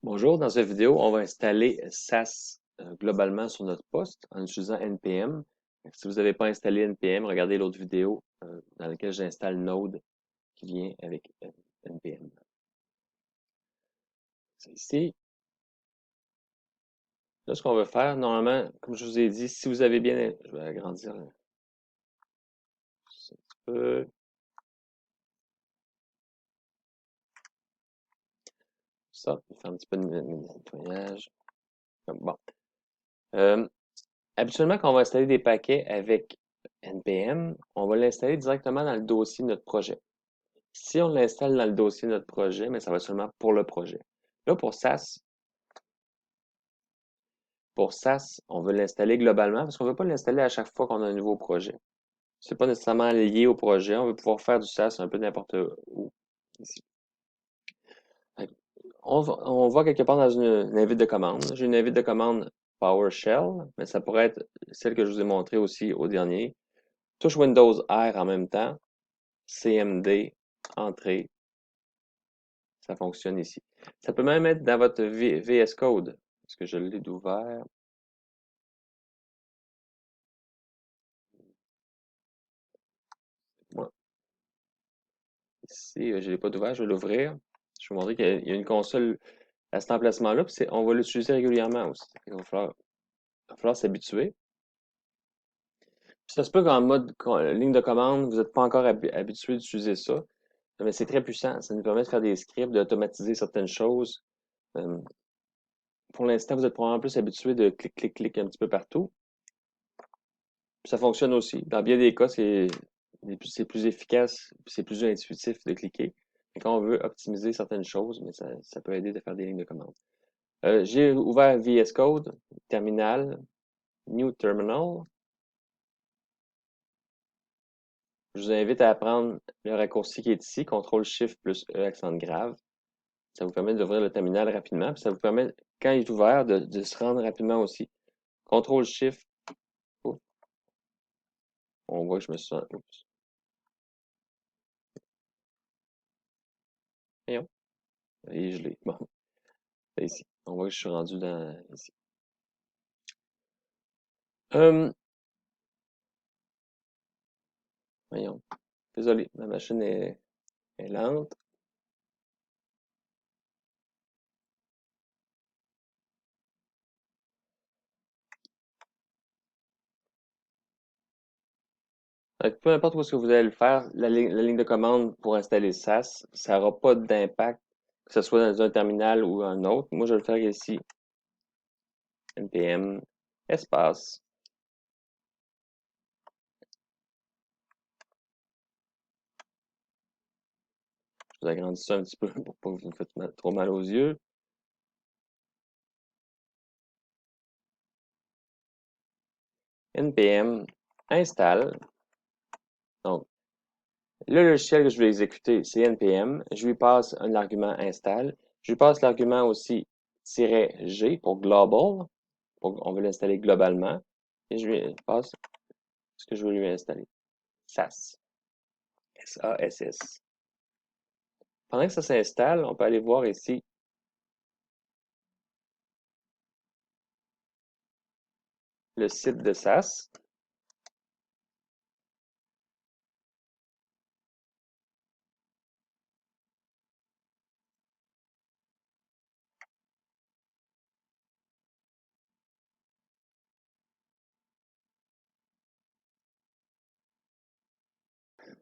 Bonjour, dans cette vidéo, on va installer SAS globalement sur notre poste en utilisant NPM. Si vous n'avez pas installé NPM, regardez l'autre vidéo dans laquelle j'installe Node qui vient avec NPM. C'est ici. Là, ce qu'on va faire, normalement, comme je vous ai dit, si vous avez bien... Je vais agrandir un petit peu. Ça, je vais faire un petit peu de nettoyage. Bon. Euh, Habituellement, quand on va installer des paquets avec NPM, on va l'installer directement dans le dossier de notre projet. Si on l'installe dans le dossier de notre projet, mais ça va seulement pour le projet. Là, pour SAS, on veut l'installer globalement parce qu'on ne veut pas l'installer à chaque fois qu'on a un nouveau projet. C'est pas nécessairement lié au projet. On veut pouvoir faire du SAS un peu n'importe où. Ici. On va quelque part dans une invite de commande. J'ai une invite de commande PowerShell, mais ça pourrait être celle que je vous ai montrée aussi au dernier. Touche Windows R en même temps. CMD, entrée. Ça fonctionne ici. Ça peut même être dans votre VS Code, parce que je l'ai ouvert. Moi, ici, je ne l'ai pas ouvert, je vais l'ouvrir. Je vais vous montrer qu'il y a une console à cet emplacement-là, puis on va l'utiliser régulièrement aussi. Il va falloir s'habituer. Puis ça se peut qu'en mode ligne de commande, vous n'êtes pas encore habitué d'utiliser ça, mais c'est très puissant. Ça nous permet de faire des scripts, d'automatiser certaines choses. Euh, pour l'instant, vous êtes probablement plus habitué de clic, clic, clic un petit peu partout. Puis ça fonctionne aussi. Dans bien des cas, c'est plus efficace, c'est plus intuitif de cliquer. Et quand on veut optimiser certaines choses, mais ça peut aider de faire des lignes de commande. J'ai ouvert VS Code, terminal, New Terminal. Je vous invite à apprendre le raccourci qui est ici, CTRL-SHIFT plus E accent grave. Ça vous permet d'ouvrir le terminal rapidement, puis ça vous permet, quand il est ouvert, de se rendre rapidement aussi. CTRL-SHIFT, on voit que je me suis... Oups, voyons, et je l'ai. Bon, c'est ici. On voit que je suis rendu dans ici. Euh, Voyons. Désolé, ma machine est lente. Peu importe où est-ce que vous allez le faire, la ligne de commande pour installer SAS, ça n'aura pas d'impact, que ce soit dans un terminal ou un autre. Moi, je vais le faire ici. NPM, espace. Je vous agrandis ça un petit peu pour pas que vous vous faites trop mal aux yeux. NPM, installe. Donc, le logiciel que je vais exécuter, c'est NPM. Je lui passe un argument install. Je lui passe l'argument aussi "-g" pour global. On veut l'installer globalement. Et je lui passe ce que je veux lui installer. SAS. S-A-S-S. Pendant que ça s'installe, on peut aller voir ici le site de SAS.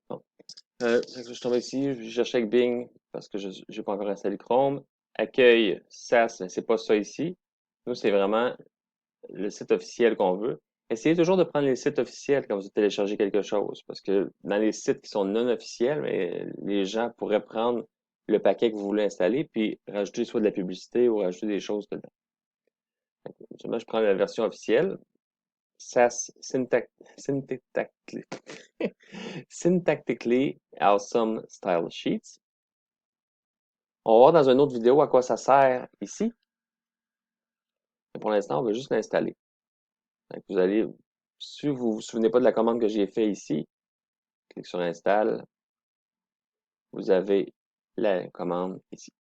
Bon. Je suis tombé ici, je cherchais avec Bing parce que je n'ai pas encore installé Chrome. Accueil SAS, c'est pas ça ici. Nous, c'est vraiment le site officiel qu'on veut. Essayez toujours de prendre les sites officiels quand vous téléchargez quelque chose, parce que dans les sites qui sont non officiels, mais les gens pourraient prendre le paquet que vous voulez installer, puis rajouter soit de la publicité ou rajouter des choses dedans. Moi, je prends la version officielle. SAS syntactically, syntactically awesome style sheets. On va voir dans une autre vidéo à quoi ça sert ici. Mais pour l'instant, on va juste l'installer. Vous allez, si vous vous souvenez pas de la commande que j'ai fait ici, clique sur Install, vous avez la commande ici.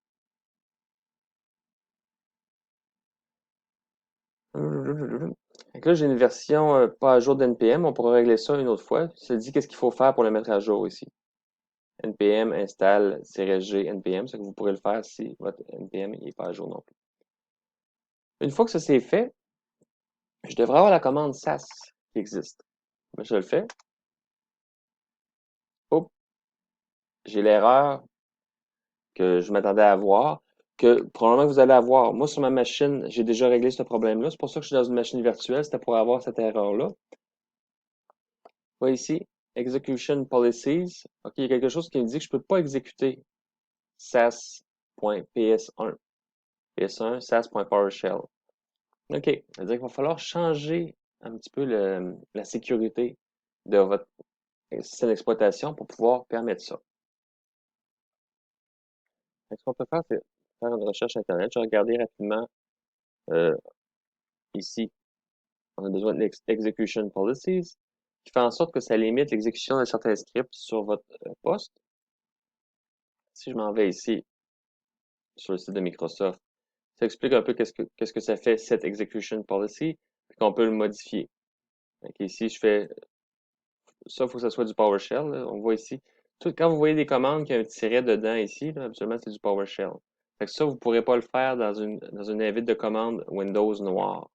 Donc là, j'ai une version pas à jour d'NPM. On pourra régler ça une autre fois. Ça dit qu'est-ce qu'il faut faire pour le mettre à jour ici. NPM install-g NPM, c'est que vous pourrez le faire si votre NPM n'est pas à jour non plus. Une fois que ça c'est fait, je devrais avoir la commande sas qui existe. Je le fais. Hop, j'ai l'erreur que je m'attendais à avoir, que probablement que vous allez avoir. Moi, sur ma machine, j'ai déjà réglé ce problème-là. C'est pour ça que je suis dans une machine virtuelle, c'était pour avoir cette erreur-là. Vous voyez ici, Execution Policies. OK, il y a quelque chose qui me dit que je ne peux pas exécuter sas.ps1. PS1, sas.powershell. OK, ça veut dire qu'il va falloir changer un petit peu la sécurité de votre système d'exploitation pour pouvoir permettre ça. Ce qu'on peut faire, c'est faire une recherche Internet. Je vais regarder rapidement euh, ici. On a besoin d'execution policies qui fait en sorte que ça limite l'exécution de certains scripts sur votre poste. Si je m'en vais ici sur le site de Microsoft, ça explique un peu qu'est-ce que ça fait, cette execution policy, puis qu'on peut le modifier. Donc ici, je fais ça, il faut que ça soit du PowerShell. Là. On voit ici. Quand vous voyez des commandes qui ont un tiret dedans ici, là, habituellement, c'est du PowerShell. Fait que ça, vous ne pourrez pas le faire dans une invite de commande Windows noire.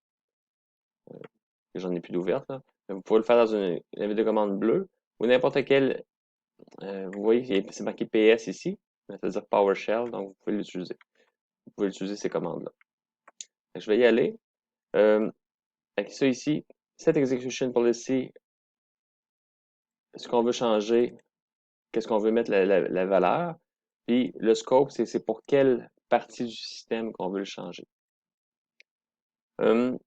J'en ai plus d'ouverte, là. Mais vous pouvez le faire dans une invite de commande bleue ou n'importe quel. Vous voyez, c'est marqué PS ici, ça veut dire PowerShell, donc vous pouvez l'utiliser. Vous pouvez utiliser ces commandes-là. Je vais y aller. Avec ça ici, cette execution policy, ce qu'on veut changer, qu'est-ce qu'on veut mettre la valeur. Puis le scope, c'est pour quelle partie du système qu'on veut le changer. Je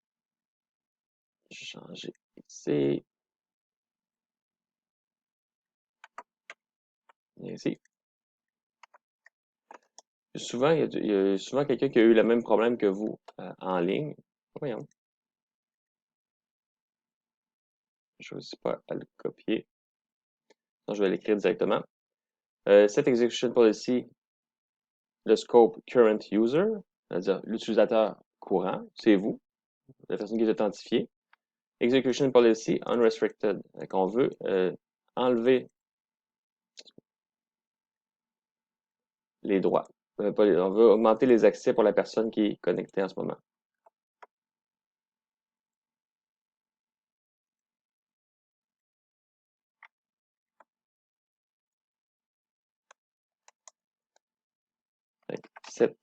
vais changer ici. Ici. Souvent, il y a souvent quelqu'un qui a eu le même problème que vous en ligne. Voyons. Je ne réussis pas à le copier. Donc, je vais l'écrire directement. Cette execution policy, le scope current user, c'est-à-dire l'utilisateur courant, c'est vous, la personne qui est authentifiée. Execution policy unrestricted. On veut enlever les droits. On veut augmenter les accès pour la personne qui est connectée en ce moment. Set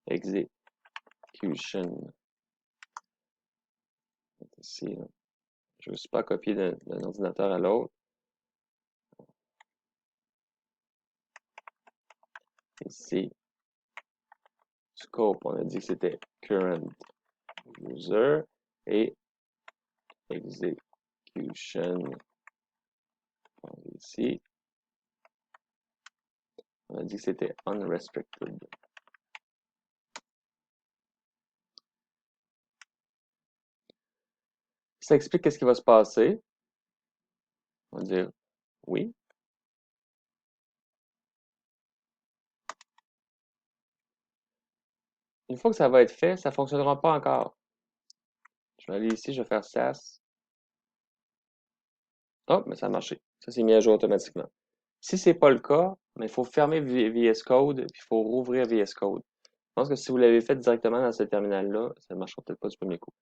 execution. Ici, je ne veux pas copier d'un ordinateur à l'autre. Ici, scope, on a dit que c'était current user et execution ici. On a dit que c'était unrestricted. Ça explique qu'est-ce qui va se passer. On va dire oui. Une fois que ça va être fait, ça ne fonctionnera pas encore. Je vais aller ici, je vais faire SAS. Oh, mais ça a marché. Ça s'est mis à jour automatiquement. Si ce n'est pas le cas, il faut fermer VS Code, puis il faut rouvrir VS Code. Je pense que si vous l'avez fait directement dans ce terminal-là, ça ne marchera peut-être pas du premier coup.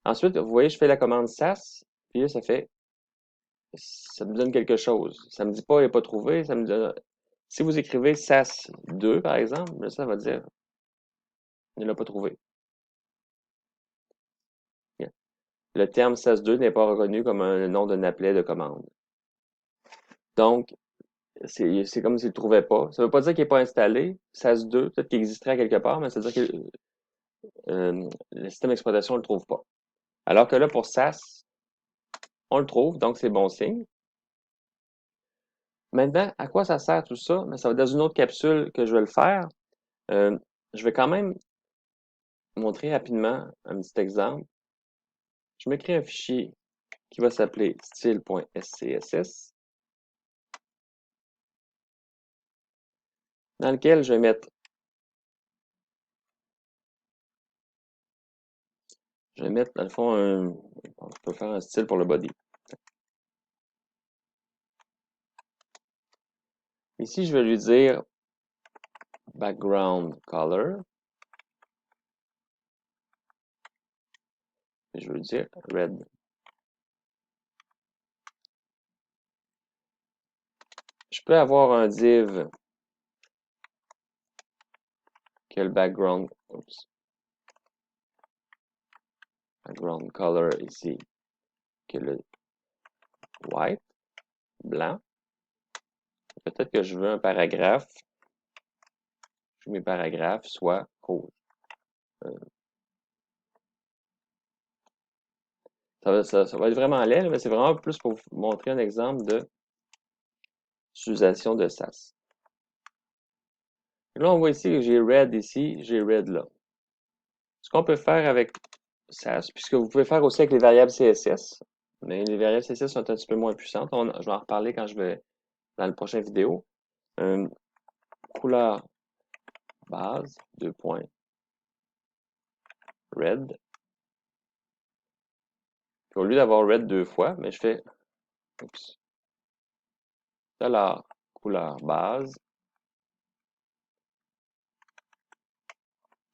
Ensuite, vous voyez, je fais la commande SAS, puis là, ça me donne quelque chose. Ça me dit pas, il n'est pas trouvé, ça me donne, si vous écrivez SAS2, par exemple, là, ça va dire, il ne l'a pas trouvé. Le terme SAS2 n'est pas reconnu comme un nom d'un appel de commande. Donc, c'est comme s'il ne le trouvait pas. Ça ne veut pas dire qu'il n'est pas installé. SAS2, peut-être qu'il existerait quelque part, mais ça veut dire que le système d'exploitation ne le trouve pas. Alors que là, pour SAS, on le trouve, donc c'est bon signe. Maintenant, à quoi ça sert tout ça? Mais ça va dans une autre capsule que je vais le faire. Euh, je vais quand même montrer rapidement un petit exemple. Je m'écris un fichier qui va s'appeler style.scss, dans lequel je vais mettre Je vais mettre, dans le fond, je peux faire un style pour le body. Ici, je vais lui dire background color. Et je vais lui dire red. Je peux avoir un div qui a le background, oops, background color ici, qui est le white, blanc. Peut-être que je veux un paragraphe. Je veux mes paragraphes soient rouges. Ça va être vraiment laid, mais c'est vraiment plus pour vous montrer un exemple d'utilisation de SAS. Et là, on voit ici que j'ai red ici, j'ai red là. Ce qu'on peut faire avec SAS, puisque vous pouvez faire aussi avec les variables CSS, mais les variables CSS sont un petit peu moins puissantes. Je vais en reparler quand je vais dans la prochaine vidéo. Couleur base, 2 points, red. Puis au lieu d'avoir red 2 fois, mais je fais oups, dollar couleur base,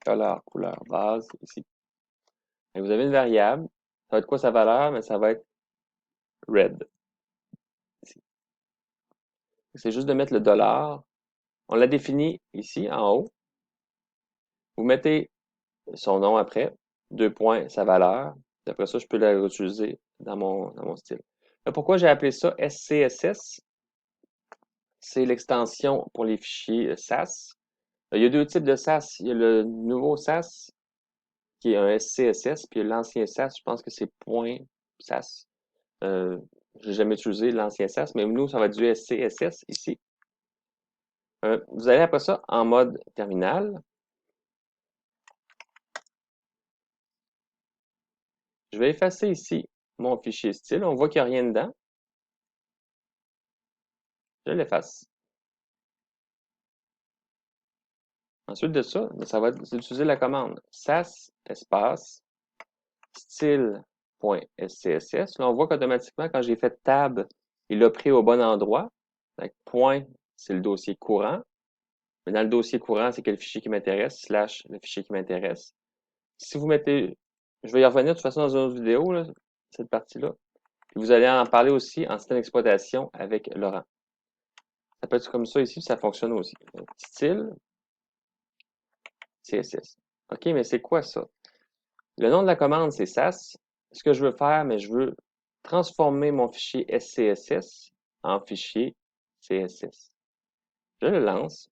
dollar couleur base ici. Et vous avez une variable, ça va être quoi sa valeur? Mais ça va être red. Ici. C'est juste de mettre le dollar. On l'a défini ici, en haut. Vous mettez son nom après, 2 points, sa valeur. Après ça, je peux la réutiliser dans mon style. Là, pourquoi j'ai appelé ça SCSS? C'est l'extension pour les fichiers SAS. Il y a deux types de SAS. Il y a le nouveau SAS qui est un SCSS, puis l'ancien SAS, je pense que c'est .SAS. J'ai jamais utilisé l'ancien SAS, mais nous, ça va être du SCSS ici. Vous allez après ça en mode terminal. Je vais effacer ici mon fichier style. On voit qu'il n'y a rien dedans. Je l'efface. Ensuite de ça, ça va être d'utiliser la commande SAS espace style.scss. Là, on voit qu'automatiquement, quand j'ai fait tab, il l'a pris au bon endroit. Donc, point, c'est le dossier courant. Mais dans le dossier courant, c'est quel fichier qui m'intéresse, slash le fichier qui m'intéresse. Si vous mettez, je vais y revenir de toute façon dans une autre vidéo, là, cette partie-là. Puis vous allez en parler aussi en système d'exploitation avec Laurent. Ça peut être comme ça ici, ça fonctionne aussi. Style, CSS. OK, mais c'est quoi ça? Le nom de la commande, c'est SAS. Ce que je veux faire, mais je veux transformer mon fichier SCSS en fichier CSS. Je le lance.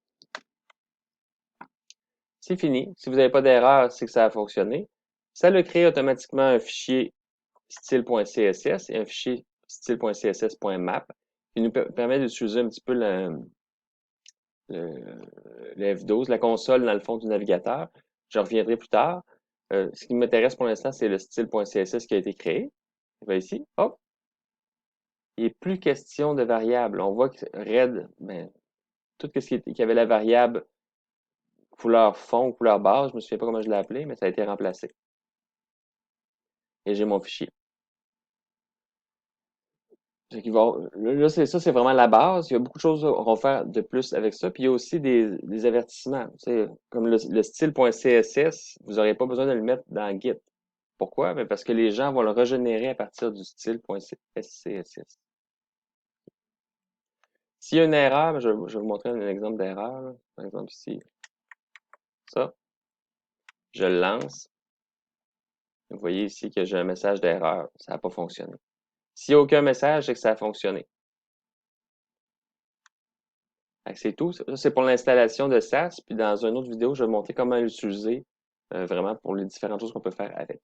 C'est fini. Si vous n'avez pas d'erreur, c'est que ça a fonctionné. Ça le crée automatiquement un fichier style.css et un fichier style.css.map qui nous permet d'utiliser un petit peu le F12, la console dans le fond du navigateur. Je reviendrai plus tard. Ce qui m'intéresse pour l'instant, c'est le style.css qui a été créé. Je vais ici, hop. Il n'est plus question de variable. On voit que red, ben, tout ce qui avait la variable couleur fond, couleur base, je ne me souviens pas comment je l'ai appelé, mais ça a été remplacé. Et j'ai mon fichier. Là, c'est vraiment la base. Il y a beaucoup de choses qu'on va faire de plus avec ça. Puis il y a aussi des avertissements. Comme le style.css, vous n'aurez pas besoin de le mettre dans Git. Pourquoi? Ben, parce que les gens vont le régénérer à partir du style.css. S'il y a une erreur, ben, je vais vous montrer un exemple d'erreur. Par exemple ici, ça. Je le lance. Vous voyez ici que j'ai un message d'erreur. Ça n'a pas fonctionné. S'il n'y a aucun message, c'est que ça a fonctionné. C'est tout. Ça, c'est pour l'installation de SAS. Puis dans une autre vidéo, je vais montrer comment l'utiliser vraiment pour les différentes choses qu'on peut faire avec.